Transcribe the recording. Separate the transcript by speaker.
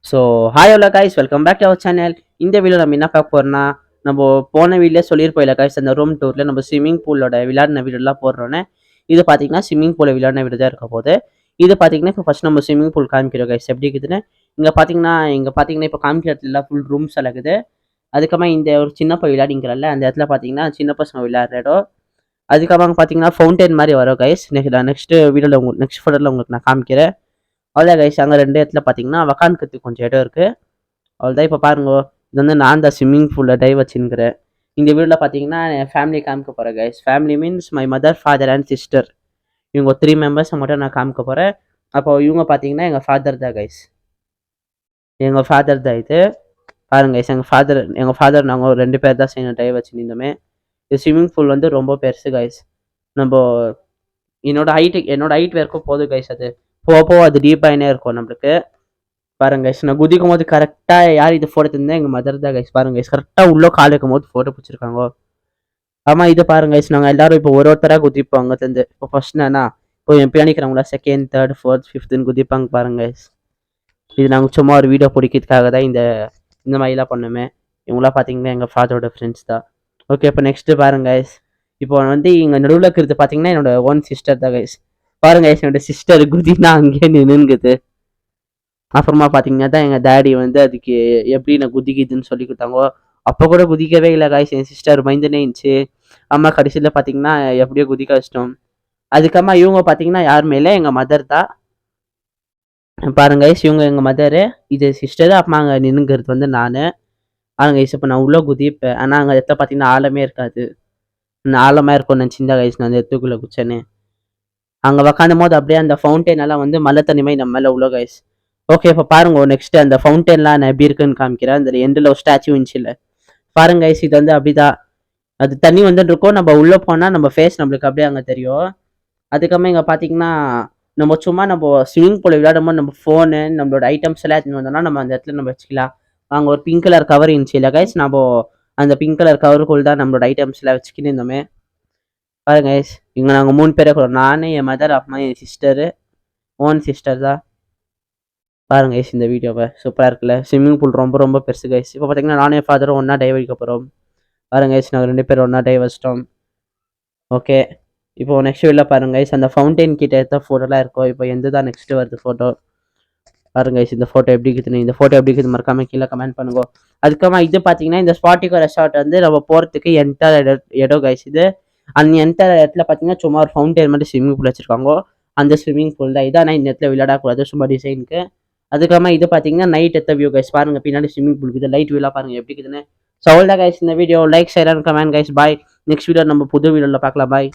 Speaker 1: So hi hello guys welcome back to our channel. இந்த video நம்ம என்ன பார்க்க போறோம்னா, நம்ம போன வீடியோ சொல்லியிருப்போம் இல்லை கைஸ், அந்த ரூம் டூரில் நம்ம ஸ்விம்மிங் பூலோட விளையாடின வீடியோலாம் போடுறோன்னே. இது பார்த்தீங்கன்னா ஸ்விம்மிங் பூலில் விளையாடின வீடியோ தான் இருக்க போது. இது பார்த்தீங்கன்னா இப்போ ஃபஸ்ட் நம்ம ஸ்விம்மிங் பூல் காமிக்கிறோம் கைஸ் எப்படி இருக்குதுன்னு. இங்கே பார்த்தீங்கன்னா இப்போ காமிக்கிற இடத்துல ஃபுல் ரூம்ஸ் இருக்குது. அதுக்கப்புறமா இந்த ஒரு சின்ன பையன் விளையாடிங்கிறல்ல அந்த இடத்துல பார்த்தீங்கன்னா சின்ன பசங்க விளையாடுற இடம். அதுக்கப்புறம் பார்த்தீங்கன்னா ஃபவுண்டைன் மாதிரி வரும் கைஸ். நெக்ஸ்ட் வீடியோவில் உங்களுக்கு நெக்ஸ்ட் ஃபோட்டோவில் உங்களுக்கு நான் காமிக்கிறேன். அவ்வளோதான் கைஸ், அங்கே ரெண்டு இடத்துல பார்த்தீங்கன்னா உக்காந்துக்கிறதுக்கு கொஞ்சம் இடம் இருக்குது. அவ்வளோதான். இப்போ பாருங்க, இது வந்து நான் தான் ஸ்விம்மிங் பூலில் டைவ் வச்சுருக்கிறேன். இந்த வீடியோவில் பார்த்தீங்கன்னா என் ஃபேமிலி காமிக்க போகிறேன் guys. Family means my mother, father and sister. இவங்க 3 மெம்பர்ஸை மட்டும் நான் காமிக்க போகிறேன். அப்போ இவங்க பார்த்தீங்கன்னா எங்கள் ஃபாதர் தான் கைஸ். எங்கள் ஃபாதர் தான் இது. பாருங்க கைஸ், எங்கள் ஃபாதர் நாங்கள் 2 பேர் தான் செய்யணும் டைவ் வச்சுருந்தோமே. இது ஸ்விம்மிங் பூல் வந்து ரொம்ப பெருசு கைஸ். நம்ம என்னோட ஹைட் வரைக்கும் போதும் கைஸ். அது போக அது டீப்பாயினே இருக்கும் நம்மளுக்கு. பாருங்க கைஸ், நான் குதிக்கும் போது கரெக்டாக யார் இது ஃபோட்டோ தந்தா எங்கள் மதர் தான் கைஸ். பாருங்க கைஸ், கரெக்டாக உள்ள கால் வைக்கும் போது ஃபோட்டோ பிடிச்சிருக்காங்க. ஆமாம், இது பாருங்க கைஸ், நாங்கள் எல்லாரும் இப்போ ஒருத்தராக குதிப்போம் அங்கே தந்து. இப்போ ஃபர்ஸ்ட் நானா, இப்போ என் பின்னாடிக்கிறவங்களா செகண்ட், தேர்ட், ஃபோர்த், ஃபிஃப்த்துன்னு குதிப்பாங்க பாருங்க கைஸ். இது நாங்கள் சும்மா ஒரு வீடியோ பிடிக்கிறதுக்காக தான் இந்த மாதிரிலாம் பண்ணுமே. இவங்களாம் பார்த்தீங்கன்னா எங்கள் ஃபாதரோட ஃப்ரெண்ட்ஸ் தான். ஓகே, இப்போ நெக்ஸ்ட்டு பாருங்க கைஸ், இப்போ வந்து இங்கே நடுவில் இருக்கிறது பார்த்தீங்கன்னா என்னோட ஓன் சிஸ்டர் தான் கைஸ். பாருங்க கைஸ், என்னோட சிஸ்டர் குதினா அங்கேயே நின்றுங்குது. அப்புறமா பார்த்தீங்கன்னா தான் எங்கள் டேடி வந்து அதுக்கு எப்படி நான் குதிக்குதுன்னு சொல்லி கொடுத்தாங்க. அப்போ கூட குதிக்கவே இல்லை காய்ஸ். என் சிஸ்டர் பயந்துனே இருந்துச்சு. அம்மா கடைசியில் பார்த்தீங்கன்னா எப்படியோ குதிக்க வச்சிட்டோம். அதுக்கம்மா இவங்க பார்த்தீங்கன்னா யாருமே இல்லை, எங்கள் மதர் தான். பாருங்க கைஸ், இவங்க எங்கள் மதரு, இது சிஸ்டர். அம்மா அங்கே நின்னுங்கிறது வந்து நான். ஆனா கைஸ், இப்போ நான் உள்ளே குதிப்பேன். ஆனால் அங்கே இடத்துல பார்த்தீங்கன்னா ஆழமே இருக்காது. நான் ஆழமாக இருக்கும்னு நினச்சிருந்தா கைஸ் நான் அந்த இடத்துக்குள்ளே குச்சேன்னு. அங்கே உக்காந்தும் போது அப்படியே அந்த ஃபவுண்டைன் எல்லாம் வந்து மழை தனிமை நம்ம மேலே உள்ள கைஸ். ஓகே, இப்போ பாருங்க நெக்ஸ்ட் அந்த ஃபவுண்டைன்லாம் நான் எப்படி இருக்குன்னு காமிக்கிறேன். அந்த எண்டில் ஒரு ஸ்டாச்சு இருந்துச்சுல்ல, பாருங்க கைஸ், இது வந்து அப்படிதான். அது தண்ணி வந்துட்டு இருக்கோம். நம்ம உள்ளே போனால் நம்ம ஃபேஸ் நம்மளுக்கு அப்படியே அங்கே தெரியும். அதுக்கப்புறமா இங்கே பார்த்தீங்கன்னா நம்ம ஸ்விம்மிங் பூல் விளையாடும்போது நம்ம ஃபோனு நம்மளோட ஐட்டம்ஸ் எல்லாம் எடுத்துன்னு வந்தோம்னா நம்ம அந்த இடத்துல நம்ம வச்சுக்கலாம். அங்கே ஒரு பிங்க் கலர் கவர் இருந்துச்சு இல்லை கைஸ், நம்ம அந்த பிங்க் கலர் கவருக்குள் தான் நம்மளோட ஐட்டம்ஸ் எல்லாம் வச்சுக்கின்னு இருந்தோமே. பாருங்க கைஸ், இங்கே நாங்கள் 3 பேரே கூட, நான், என் மதர், அம்மா, என் சிஸ்டரு, ஓன் சிஸ்டர் தான். பாருங்க கைஸ், இந்த வீடியோவை சூப்பராக இருக்குல்ல. ஸ்விம்மிங் பூல் ரொம்ப ரொம்ப பெருசு கைஸ். இப்போ பார்த்தீங்கன்னா நானே ஃபாதரும் ஒன்றா டைவ் அடிக்க போகிறோம். பாருங்க கைஸ், நாங்கள் 2 பேரும் ஒன்றா டைவ் வச்சிட்டோம். ஓகே, இப்போ நெக்ஸ்ட் வீடியோவில் பாருங்க கைஸ், அந்த ஃபவுண்டைன் கிட்ட எடுத்த ஃபோட்டோலாம் இருக்கும். இப்போ எந்த தான் நெக்ஸ்ட்டு வருது ஃபோட்டோ. பாருங்க கைஸ், இந்த ஃபோட்டோ எப்படி இருக்குதுன்னு, இந்த ஃபோட்டோ எப்படி இருக்குது மறக்காம கீழே கமெண்ட் பண்ணுங்க. அதுக்கப்புறமா இது பார்த்தீங்கன்னா இந்த ஸ்பாட்டிகோ ரெசார்ட் வந்து நம்ம போகிறதுக்கு என்டர் இடம் கைஸ். இது அந்த என்டர் இடத்துல பார்த்தீங்கன்னா சும்மா ஒரு ஃபவுண்டைன் மாதிரி ஸ்விம்மிங் பூல் வச்சிருக்காங்க. அந்த ஸ்விம்மிங் பூல் தான் இதான். இந்த இடத்துல விளையாடக்கூடாது, சும்மா டிசைனுக்கு. அதுக்கப்புறமா இது பார்த்தீங்கன்னா நைட் எத்த வியூ கைஸ். பாருங்க பின்னாடி ஸ்விம்மிங் பூல் இருக்குது, லைட் வியூலாம் பாருங்க எப்படி இருக்குதுன்னு. ஸோ அவ்வளோதான் கைஸ், இந்த video like share and comment guys. Bye. Next video நம்ம புது வீடியோவில் பார்க்கலாம். பாய்.